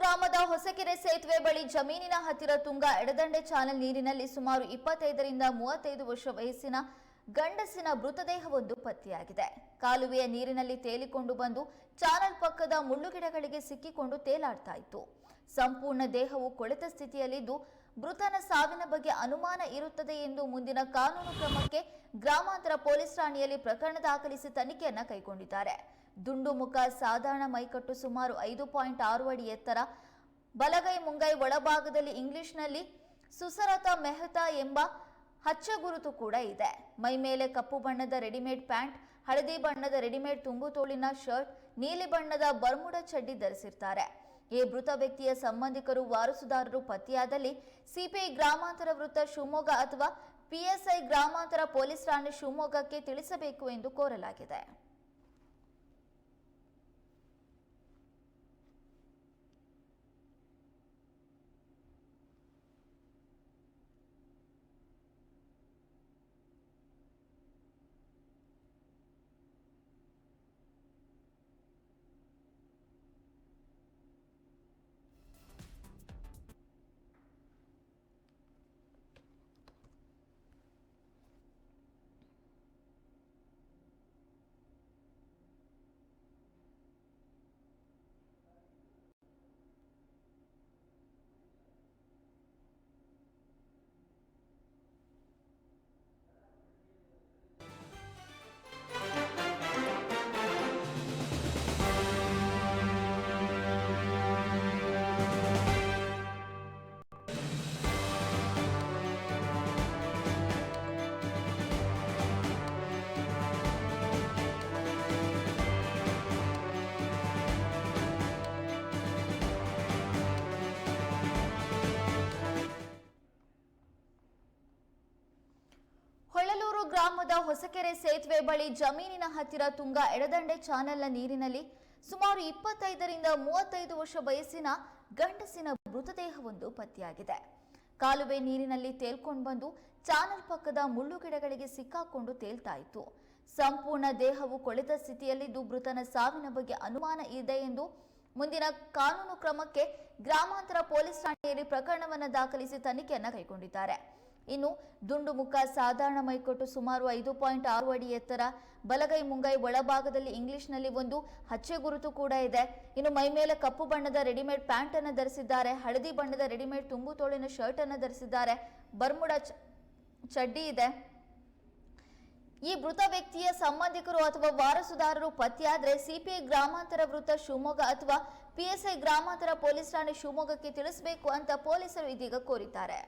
ಗ್ರಾಮದ ಹೊಸಕೆರೆ ಸೇತುವೆ ಬಳಿ ಜಮೀನಿನ ಹತ್ತಿರ ತುಂಗಾ ಎಡದಂಡೆ ಚಾನಲ್ ನೀರಿನಲ್ಲಿ ಸುಮಾರು 25 ರಿಂದ 35 ವರ್ಷ ವಯಸ್ಸಿನ ಗಂಡಸಿನ ಮೃತದೇಹವೊಂದು ಪತ್ತೆಯಾಗಿದೆ. ಕಾಲುವೆಯ ನೀರಿನಲ್ಲಿ ತೇಲಿಕೊಂಡು ಬಂದು ಚಾನಲ್ ಪಕ್ಕದ ಮುಳ್ಳುಗಿಡಗಳಿಗೆ ಸಿಕ್ಕಿಕೊಂಡು ತೇಲಾಡ್ತಾ ಇತ್ತು. ಸಂಪೂರ್ಣ ದೇಹವು ಕೊಳೆತ ಸ್ಥಿತಿಯಲ್ಲಿದ್ದು ಮೃತನ ಸಾವಿನ ಬಗ್ಗೆ ಅನುಮಾನ ಇರುತ್ತದೆ ಎಂದು ಮುಂದಿನ ಕಾನೂನು ಕ್ರಮಕ್ಕೆ ಗ್ರಾಮಾಂತರ ಪೊಲೀಸ್ ಠಾಣೆಯಲ್ಲಿ ಪ್ರಕರಣ ದಾಖಲಿಸಿ ತನಿಖೆಯನ್ನು ಕೈಗೊಂಡಿದ್ದಾರೆ. ದುಂಡು ಮುಖ, ಸಾಧಾರಣ ಮೈಕಟ್ಟು, ಸುಮಾರು 5.6 ಅಡಿ ಎತ್ತರ, ಬಲಗೈ ಮುಂಗೈ ಒಳಭಾಗದಲ್ಲಿ ಇಂಗ್ಲಿಷ್ನಲ್ಲಿ ಸುಸರತಾ ಮೆಹ್ತಾ ಎಂಬ ಹಚ್ಚ ಗುರುತು ಕೂಡ ಇದೆ. ಮೈ ಮೇಲೆ ಕಪ್ಪು ಬಣ್ಣದ ರೆಡಿಮೇಡ್ ಪ್ಯಾಂಟ್, ಹಳದಿ ಬಣ್ಣದ ರೆಡಿಮೇಡ್ ತುಂಬು ತೋಳಿನ ಶರ್ಟ್, ನೀಲಿ ಬಣ್ಣದ ಬರ್ಮುಡ ಚಡ್ಡಿ ಧರಿಸಿರ್ತಾರೆ. ಈ ಮೃತ ವ್ಯಕ್ತಿಯ ಸಂಬಂಧಿಕರು ವಾರಸುದಾರರು ಪತ್ತೆಯಾದಲ್ಲಿ ಸಿಪಿಐ ಗ್ರಾಮಾಂತರ ವೃತ್ತ ಶಿವಮೊಗ್ಗ ಅಥವಾ ಪಿಎಸ್ಐ ಗ್ರಾಮಾಂತರ ಪೊಲೀಸ್ ಠಾಣೆ ಶಿವಮೊಗ್ಗಕ್ಕೆ ತಿಳಿಸಬೇಕು ಎಂದು ಕೋರಲಾಗಿದೆ. ಹೊಳಲೂರು ಗ್ರಾಮದ ಹೊಸಕೆರೆ ಸೇತುವೆ ಬಳಿ ಜಮೀನಿನ ಹತ್ತಿರ ತುಂಗಾ ಎಡದಂಡೆ ಚಾನಲ್ನ ನೀರಿನಲ್ಲಿ ಸುಮಾರು 25 ರಿಂದ 35 ವರ್ಷ ವಯಸ್ಸಿನ ಗಂಡಸಿನ ಮೃತದೇಹವೊಂದು ಪತ್ತೆಯಾಗಿದೆ. ಕಾಲುವೆ ನೀರಿನಲ್ಲಿ ತೇಲ್ಕೊಂಡು ಬಂದು ಚಾನಲ್ ಪಕ್ಕದ ಮುಳ್ಳುಗಿಡಗಳಿಗೆ ಸಿಕ್ಕಾಕೊಂಡು ತೇಲ್ತಾ ಇತ್ತು. ಸಂಪೂರ್ಣ ದೇಹವು ಕೊಳೆತ ಸ್ಥಿತಿಯಲ್ಲಿದ್ದು ಮೃತನ ಸಾವಿನ ಬಗ್ಗೆ ಅನುಮಾನ ಇದೆ ಎಂದು ಮುಂದಿನ ಕಾನೂನು ಕ್ರಮಕ್ಕೆ ಗ್ರಾಮಾಂತರ ಪೊಲೀಸ್ ಠಾಣೆಯಲ್ಲಿ ಪ್ರಕರಣವನ್ನು ದಾಖಲಿಸಿ ತನಿಖೆಯನ್ನು ಕೈಗೊಂಡಿದ್ದಾರೆ. ಇನ್ನು ದುಂಡು ಮುಖ, ಸಾಧಾರಣ ಮೈಕಟ್ಟು, ಸುಮಾರು 5.6 ಅಡಿ ಎತ್ತರ, ಬಲಗೈ ಮುಂಗೈ ಒಳಭಾಗದಲ್ಲಿ ಇಂಗ್ಲಿಷ್ನಲ್ಲಿ ಒಂದು ಹಚ್ಚೆ ಗುರುತು ಕೂಡ ಇದೆ. ಇನ್ನು ಮೈ ಮೇಲೆ ಕಪ್ಪು ಬಣ್ಣದ ರೆಡಿಮೇಡ್ ಪ್ಯಾಂಟ್ ಅನ್ನು ಧರಿಸಿದ್ದಾರೆ, ಹಳದಿ ಬಣ್ಣದ ರೆಡಿಮೇಡ್ ತುಂಬು ತೋಳಿನ ಶರ್ಟ್ ಅನ್ನು ಧರಿಸಿದ್ದಾರೆ, ಬರ್ಮುಡ ಚಡ್ಡಿ ಇದೆ. ಈ ಮೃತ ವ್ಯಕ್ತಿಯ ಸಂಬಂಧಿಕರು ಅಥವಾ ವಾರಸುದಾರರು ಪತ್ತೆಯಾದರೆ ಸಿಪಿಐ ಗ್ರಾಮಾಂತರ ವೃತ್ತ ಶಿವಮೊಗ್ಗ ಅಥವಾ ಪಿಎಸ್ಐ ಗ್ರಾಮಾಂತರ ಪೊಲೀಸ್ ಠಾಣೆ ಶಿವಮೊಗ್ಗಕ್ಕೆ ತಿಳಿಸಬೇಕು ಅಂತ ಪೊಲೀಸರು ಇದೀಗ ಕೋರಿದ್ದಾರೆ.